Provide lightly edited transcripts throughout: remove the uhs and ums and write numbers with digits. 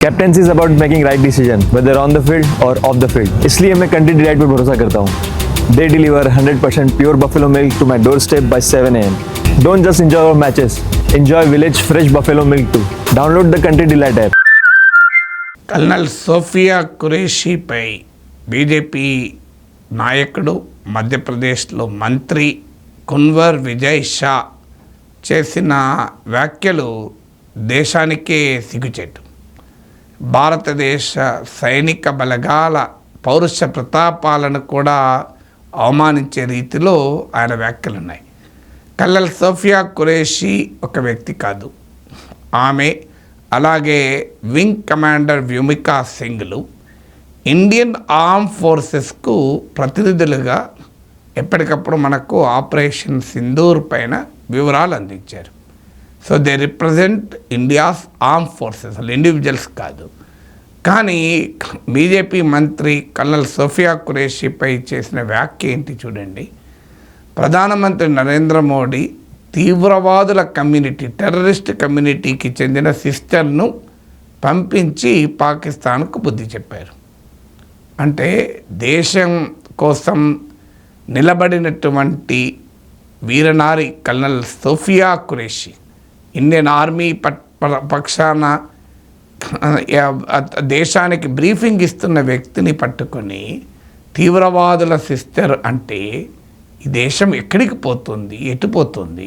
Captaincy is about making right decision whether on the field or off the field. इसलिए मैं Country Delight पर भरोसा करता हूँ। They deliver 100% pure buffalo milk to my door step by 7 AM। Don't just enjoy our matches, enjoy village fresh buffalo milk too. Download the Country Delight app. Colonel Sofia ఖురేషీపై BJP నాయకుడు మధ్యప్రదేశ్లో మంత్రి కున్వర్ విజయ్ షా చేసిన వ్యాఖ్యలు దేశానికే సిగ్గుచేటు. భారతదేశ సైనిక బలగాల పౌరుష ప్రతాపాలను కూడా అవమానించే రీతిలో ఆయన వ్యాఖ్యలు ఉన్నాయి. కల్నల్ సోఫియా ఖురేషీ ఒక వ్యక్తి కాదు, ఆమె అలాగే వింగ్ కమాండర్ వ్యోమికా సింగ్లు ఇండియన్ ఆర్మ్ ఫోర్సెస్కు ప్రతినిధులుగా ఎప్పటికప్పుడు మనకు ఆపరేషన్ సింధూర్ పైన వివరాలు అందించారు. So they represent India's arm forces, అసలు ఇండివిజువల్స్ కాదు. కానీ బీజేపీ మంత్రి కల్నల్ సోఫియా ఖురేషీపై చేసిన వ్యాఖ్య ఏంటి చూడండి. ప్రధానమంత్రి నరేంద్ర మోడీ తీవ్రవాదుల కమ్యూనిటీ, టెర్రరిస్ట్ కమ్యూనిటీకి చెందిన సిస్టర్ను పంపించి పాకిస్తాన్కు బుద్ధి చెప్పారు. అంటే దేశం కోసం నిలబడినటువంటి వీరనారి colonel Sofia Qureshi Indian army పక్షాన దేశానికి బ్రీఫింగ్ ఇస్తున్న వ్యక్తిని పట్టుకొని తీవ్రవాదుల సిస్టర్ అంటే ఈ దేశం ఎక్కడికి పోతుంది, ఎటుపోతుంది?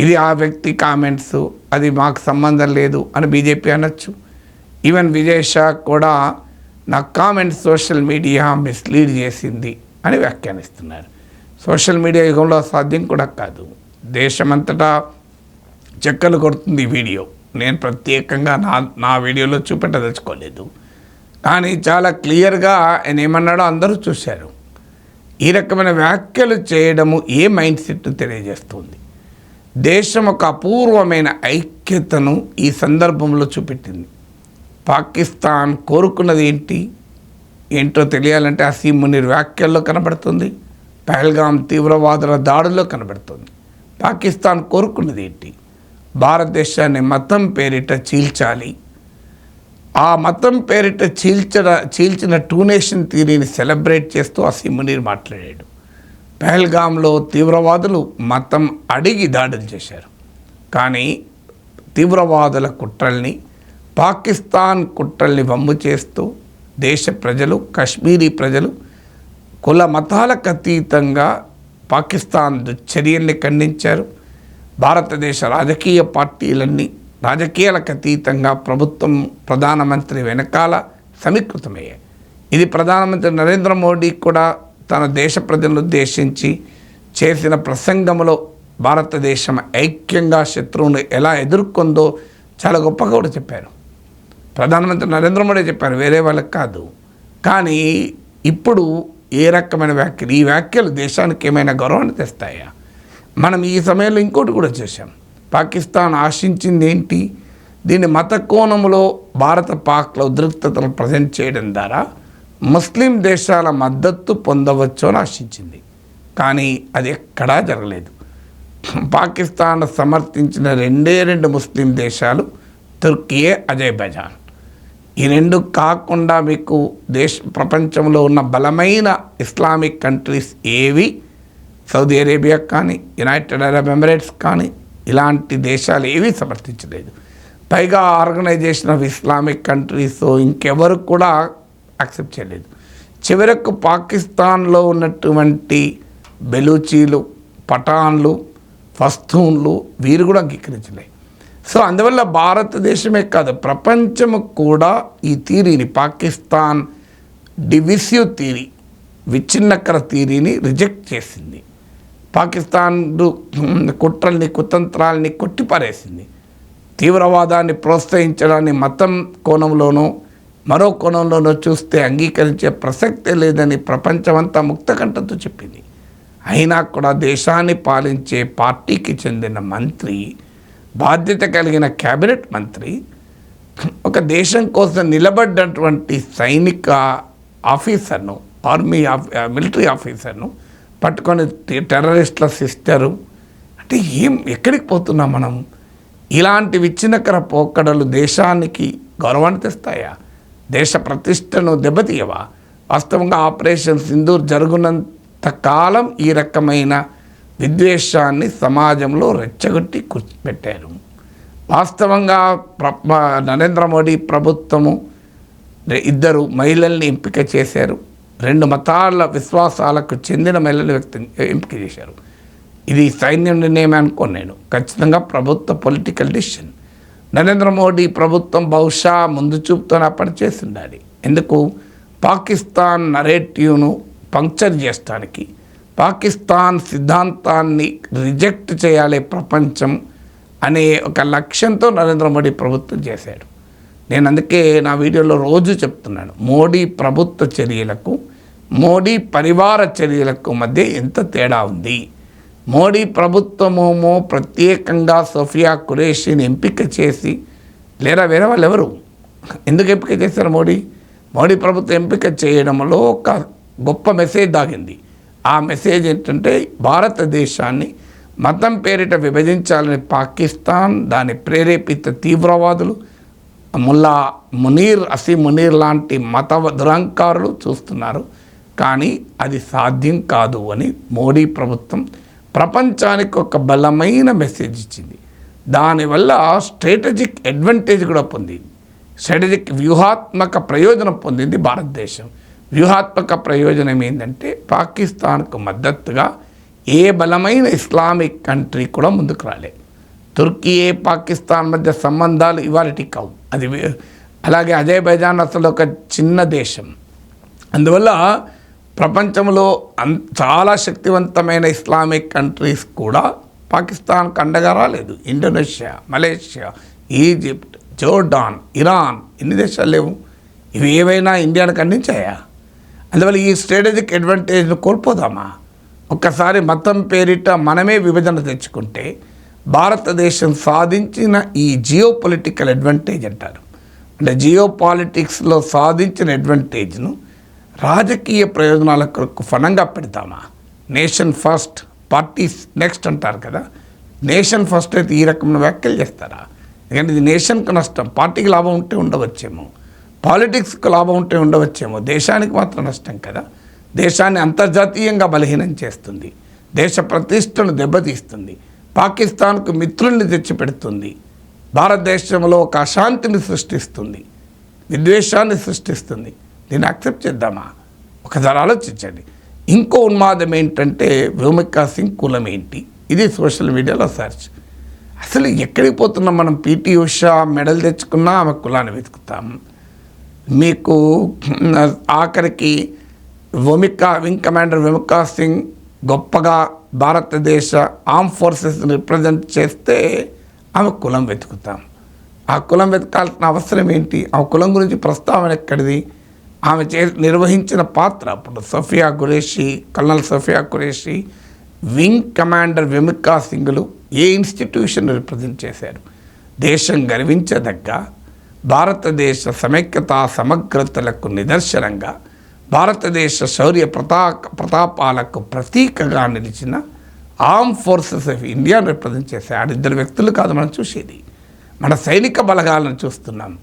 ఇది ఆ వ్యక్తి కామెంట్స్, అది మాకు సంబంధం లేదు అని బీజేపీ అనొచ్చు. ఈవెన్ విజయ్ షా కూడా నా కామెంట్స్ సోషల్ మీడియా మిస్లీడ్ చేసింది అని వ్యాఖ్యానిస్తున్నారు. సోషల్ మీడియా యుగంలో సాధ్యం కూడా కాదు. దేశమంతటా చెక్కలు కొడుతుంది ఈ వీడియో. నేను ప్రత్యేకంగా నా వీడియోలో చూపెట్టదలుచుకోలేదు, కానీ చాలా క్లియర్గా ఆయన ఏమన్నాడో అందరూ చూశారు. ఈ రకమైన వ్యాఖ్యలు చేయడము ఏ మైండ్ సెట్ తెలియజేస్తుంది? దేశం ఒక అపూర్వమైన ఐక్యతను ఈ సందర్భంలో చూపెట్టింది. పాకిస్తాన్ కోరుకున్నది ఏంటో తెలియాలంటే అసీం మునీర్ వ్యాఖ్యల్లో కనబడుతుంది, పహల్గామ్ తీవ్రవాదుల దాడుల్లో కనబడుతుంది. పాకిస్తాన్ కోరుకున్నది ఏంటి? భారతదేశాన్ని మతం పేరిట చీల్చాలి. ఆ మతం పేరిట చీల్చిన టూ నేషన్ థియరీని సెలబ్రేట్ చేస్తూ అసీం మునీర్ మాట్లాడాడు. పహల్గామ్లో తీవ్రవాదులు మతం అడిగి దాడులు చేశారు. కానీ తీవ్రవాదుల కుట్రల్ని, పాకిస్తాన్ కుట్రల్ని వమ్ము చేస్తూ దేశ ప్రజలు, కశ్మీరీ ప్రజలు కుల మతాలకు అతీతంగా పాకిస్తాన్ దుశ్చర్యల్ని ఖండించారు. భారతదేశ రాజకీయ పార్టీలన్నీ రాజకీయాలకు అతీతంగా ప్రభుత్వం, ప్రధానమంత్రి వెనకాల సమీకృతమయ్యాయి. ఇది ప్రధానమంత్రి నరేంద్ర మోడీ కూడా తన దేశ ప్రజలను ఉద్దేశించి చేసిన ప్రసంగంలో భారతదేశం ఐక్యంగా శత్రువును ఎలా ఎదుర్కొందో చాలా గొప్పగా కూడా చెప్పారు. ప్రధానమంత్రి నరేంద్ర మోడీ చెప్పారు, వేరే వాళ్ళకి కాదు. కానీ ఇప్పుడు ఏ రకమైన వ్యాఖ్యలు, ఈ వ్యాఖ్యలు దేశానికి ఏమైనా గౌరవాన్ని తెస్తాయా? మనం ఈ సమయంలో ఇంకోటి కూడా చేశాం. పాకిస్తాన్ ఆశించింది ఏంటి? దీన్ని మత కోణంలో భారత పాక్ల ఉద్రిక్తతను ప్రజెంట్ చేయడం ద్వారా ముస్లిం దేశాల మద్దతు పొందవచ్చు అని ఆశించింది. కానీ అది ఎక్కడా జరగలేదు. పాకిస్తాన్ సమర్థించిన రెండు ముస్లిం దేశాలు తుర్కియే, అజర్బైజాన్. ఈ రెండు కాకుండా మీకు ప్రపంచంలో ఉన్న బలమైన ఇస్లామిక్ కంట్రీస్ ఏవి, సౌదీ అరేబియా కానీ, యునైటెడ్ అరబ్ ఎమిరేట్స్ కానీ, ఇలాంటి దేశాలు ఏవీ సమర్థించలేదు. పైగా ఆర్గనైజేషన్ ఆఫ్ ఇస్లామిక్ కంట్రీస్ ఇంకెవరు కూడా యాక్సెప్ట్ చేయలేదు. చివరకు పాకిస్తాన్లో ఉన్నటువంటి బెలూచీలు, పఠాన్లు, పస్తూన్లు వీరు కూడా అంగీకరించలేదు. సో అందువల్ల భారతదేశమే కాదు, ప్రపంచము కూడా ఈ థియరీని, పాకిస్తాన్ డివిసివ్ థియరీ, విచ్ఛిన్నకర థియరీని రిజెక్ట్ చేసింది. పాకిస్తాన్ కుట్రల్ని, కుతంత్రాలని కొట్టిపారేసింది. తీవ్రవాదాన్ని ప్రోత్సహించడాన్ని మతం కోణంలోనో మరో కోణంలోనో చూస్తే అంగీకరించే ప్రసక్తే లేదని ప్రపంచమంతా ముక్తకంఠంతో చెప్పింది. అయినా కూడా దేశాన్ని పాలించే పార్టీకి చెందిన మంత్రి, బాధ్యత కలిగిన క్యాబినెట్ మంత్రి, ఒక దేశం కోసం నిలబడ్డటువంటి సైనిక ఆఫీసర్ను, మిలిటరీ ఆఫీసర్ను పట్టుకొని టెర్రరిస్టుల సిస్టరు అంటే ఎక్కడికి పోతున్నాం మనం? ఇలాంటి విచ్ఛిన్నకర పోకడలు దేశానికి గౌరవాన్ని తెస్తాయా? దేశ ప్రతిష్టను దెబ్బతీయవా? వాస్తవంగా ఆపరేషన్ సింధూర్ జరుగునంత కాలం ఈ రకమైన విద్వేషాన్ని సమాజంలో రెచ్చగొట్టి కూర్చిపెట్టారు. వాస్తవంగా నరేంద్ర మోడీ ప్రభుత్వము ఇద్దరు మహిళల్ని ఎంపిక చేశారు. 2 మతాల విశ్వాసాలకు చెందిన మహిళలు ఎంపిక చేశారు. ఇది సైన్యం నిర్ణయం అనుకోను నేను, ఖచ్చితంగా ప్రభుత్వ పొలిటికల్ డిసిషన్. నరేంద్ర మోడీ ప్రభుత్వం బహుశా ముందు చూపుతోనే అప్పటి చేసి ఉండాలి. ఎందుకు? పాకిస్తాన్ నరేటివ్ను పంక్చర్ చేయడానికి, పాకిస్తాన్ సిద్ధాంతాన్ని రిజెక్ట్ చేయాలి ప్రపంచం అనే ఒక లక్ష్యంతో నరేంద్ర మోడీ ప్రభుత్వం చేశాడు. నేను అందుకే నా వీడియోలో రోజు చెప్తున్నాను, మోడీ ప్రభుత్వ చర్యలకు మోడీ పరివార చర్యలకు మధ్య ఎంత తేడా ఉంది. మోడీ ప్రభుత్వమేమో ప్రత్యేకంగా సోఫియా ఖురేషీని ఎంపిక చేసి, లేదా వేరే వాళ్ళు ఎవరు ఎందుకు ఎంపిక చేశారు? మోడీ ప్రభుత్వం ఎంపిక చేయడంలో ఒక గొప్ప మెసేజ్ దాగింది. ఆ మెసేజ్ ఏంటంటే భారతదేశాన్ని మతం పేరిట విభజించాలని పాకిస్తాన్, దాని ప్రేరేపిత తీవ్రవాదులు, ముల్లా మునీర్, అసీ మునీర్ లాంటి మత దురంకారులు చూస్తున్నారు. కానీ అది సాధ్యం కాదు అని మోడీ ప్రభుత్వం ప్రపంచానికి ఒక బలమైన మెసేజ్ ఇచ్చింది. దానివల్ల స్ట్రాటజిక్ అడ్వాంటేజ్ కూడా పొందింది. స్ట్రాటజిక్ వ్యూహాత్మక ప్రయోజనం పొందింది భారతదేశం. వ్యూహాత్మక ప్రయోజనం ఏంటంటే పాకిస్తాన్కు మద్దతుగా ఏ బలమైన ఇస్లామిక్ కంట్రీ కూడా ముందుకు రాలేదు. తుర్కీ పాకిస్తాన్ మధ్య సంబంధాలు ఇవాళకి కావు. అది అలాగే అజర్బైజాన్ అసలు ఒక చిన్న దేశం. అందువల్ల ప్రపంచంలో చాలా శక్తివంతమైన ఇస్లామిక్ కంట్రీస్ కూడా పాకిస్తాన్కు అండగా రాలేదు. Indonesia, Malaysia, Egypt, Jordan, Iran, ఎన్ని దేశాలు లేవు? ఇవి ఏవైనా ఇండియాను ఖండించాయా? అందువల్ల ఈ స్ట్రాటజిక్ అడ్వాంటేజ్ను కోల్పోదామా? ఒక్కసారి మతం పేరిట మనమే విభజన తెచ్చుకుంటే భారతదేశం సాధించిన ఈ జియో పొలిటికల్ అడ్వాంటేజ్ అంటారు, అంటే జియో పాలిటిక్స్లో సాధించిన అడ్వాంటేజ్ను రాజకీయ ప్రయోజనాల కొరకు ఫలంగా పెడతామా? నేషన్ ఫస్ట్, పార్టీస్ నెక్స్ట్ అంటారు కదా. నేషన్ ఫస్ట్ అయితే ఈ రకమైన వ్యాఖ్యలు చేస్తారా? ఎందుకంటే ఇది నేషన్కు నష్టం. పార్టీకి లాభం ఉంటే ఉండవచ్చేమో, పాలిటిక్స్కు లాభం ఉంటే ఉండవచ్చేమో, దేశానికి మాత్రం నష్టం కదా. దేశాన్ని అంతర్జాతీయంగా బలహీనం చేస్తుంది, దేశ ప్రతిష్టను దెబ్బతీస్తుంది, పాకిస్తాన్కు మిత్రుల్ని తెచ్చిపెడుతుంది, భారతదేశంలో ఒక అశాంతిని సృష్టిస్తుంది, విద్వేషాన్ని సృష్టిస్తుంది. దీన్ని యాక్సెప్ట్ చేద్దామా? ఒకసారి ఆలోచించండి. ఇంకో ఉన్మాదం ఏంటంటే వ్యోమికా సింగ్ కులం ఏంటి? ఇది సోషల్ మీడియాలో సెర్చ్. అసలు ఎక్కడికి పోతున్నాం మనం? పీటీ ఉషా మెడల్ తెచ్చుకున్నా ఆమె కులాన్ని వెతుకుతాం. మీకు ఆఖరికి వింగ్ కమాండర్ వ్యోమికా సింగ్ గొప్పగా భారతదేశ ఆర్మ్ ఫోర్సెస్ని రిప్రజెంట్ చేస్తే ఆమె కులం వెతుకుతాం. ఆ కులం వెతకాల్సిన అవసరం ఏంటి? ఆ కులం గురించి ప్రస్తావన ఎక్కడిది? ఆమె నిర్వహించిన పాత్ర, అప్పుడు Sofia Qureshi, colonel Sofia Qureshi, wing commander Vyomika సింగ్లు ఏ ఇన్స్టిట్యూషన్ రిప్రజెంట్ చేశారు? దేశం గర్వించదగ్గ భారతదేశ సమైక్యత సమగ్రతలకు నిదర్శనంగా, భారతదేశ శౌర్య ప్రతాపాలకు ప్రతీకగా నిలిచిన ఆర్మ్ ఫోర్సెస్ ఆఫ్ ఇండియాను రిప్రజెంట్ చేశారు. 2 వ్యక్తులు కాదు మనం చూసేది, మన సైనిక బలగాలను చూస్తున్నాం.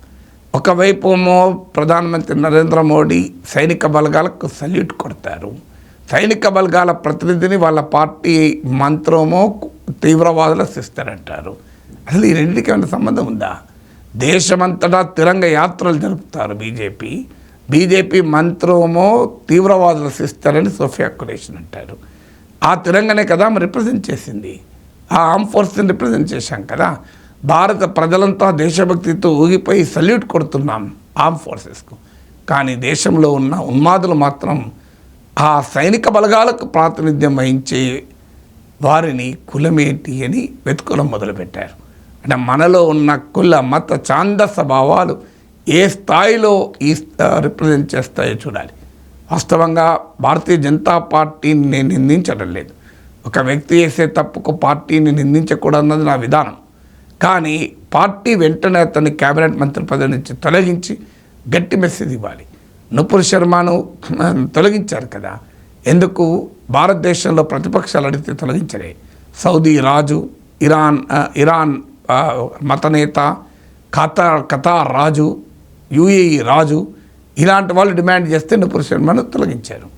ఒకవైపు ప్రధానమంత్రి నరేంద్ర మోడీ సైనిక బలగాలకు సల్యూట్ కొడతారు, సైనిక బలగాల ప్రతినిధిని వాళ్ళ పార్టీ మంత్రమో తీవ్రవాదులకు ఇస్తారంటారు. అసలు ఈ రెండింటికి ఏమైనా సంబంధం ఉందా? దేశమంతటా తిరంగ యాత్రలు జరుపుతారు బీజేపీ మంత్రమో తీవ్రవాదులకు ఇస్తారని సోఫియా ఖురేషీ అంటారు. ఆ తిరంగనే కదా రిప్రజెంట్ చేసింది, ఆ ఆర్మ్ ఫోర్స్ని రిప్రజెంట్ చేశాం కదా. భారత ప్రజలంతా దేశభక్తితో ఊగిపోయి సల్యూట్ కొడుతున్నాం ఆర్మ్ ఫోర్సెస్కు. కానీ దేశంలో ఉన్న ఉన్మాదులు మాత్రం ఆ సైనిక బలగాలకు ప్రాతినిధ్యం వహించే వారిని కులమేంటి అని వెతుకోవడం మొదలుపెట్టారు. అంటే మనలో ఉన్న కుల మత ఛాందస భావాలు ఏ స్థాయిలో రిప్రజెంట్ చేస్తాయో చూడాలి. వాస్తవంగా భారతీయ జనతా పార్టీని నేను నిందించడం లేదు. ఒక వ్యక్తి చేసే తప్పుకు పార్టీని నిందించకూడదన్నది నా విధానం. కానీ పార్టీ వెంటనే అతన్ని క్యాబినెట్ మంత్రి పదవి నుంచి తొలగించి గట్టి మెసేజ్ ఇవ్వాలి. నుపుర్ శర్మను తొలగించారు కదా, ఎందుకు? భారతదేశంలో ప్రతిపక్షాలు అడిగితే తొలగించలే. సౌదీ రాజు, ఇరాన్ మతనేత, ఖతార్ రాజు, యుఏఈ రాజు ఇలాంటి వాళ్ళు డిమాండ్ చేస్తే నూపూర్ శర్మను తొలగించారు.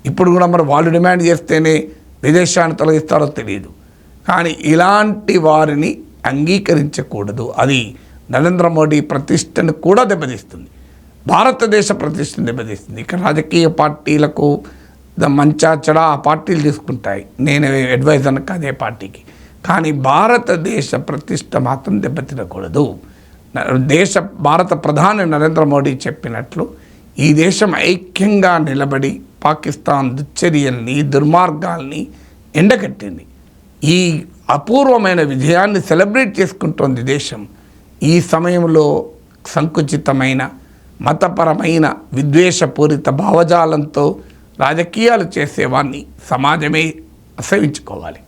ఇప్పుడు కూడా మరి వాళ్ళు డిమాండ్ చేస్తేనే విదేశాన్ని తొలగిస్తారో తెలియదు. కానీ ఇలాంటి వారిని అంగీకరించకూడదు. అది నరేంద్ర మోడీ ప్రతిష్టను కూడా దెబ్బతీస్తుంది, భారతదేశ ప్రతిష్టను దెబ్బతీస్తుంది. ఇక్కడ రాజకీయ పార్టీలకు మంచా చెడా ఆ పార్టీలు తీసుకుంటాయి, నేను అడ్వైజర్ని అదే పార్టీకి. కానీ భారతదేశ ప్రతిష్ట మాత్రం దెబ్బతినకూడదు. భారత ప్రధాని నరేంద్ర మోడీ చెప్పినట్లు ఈ దేశం ఐక్యంగా నిలబడి పాకిస్తాన్ దుశ్చర్యల్ని దుర్మార్గాల్ని ఎండగట్టింది. ఈ అపూర్వమైన విజయాన్ని సెలబ్రేట్ చేసుకుంటోంది దేశం. ఈ సమయంలో సంకుచితమైన మతపరమైన విద్వేషపూరిత భావజాలంతో రాజకీయాలు చేసేవాన్ని సమాజమే అసహించుకోవాలి.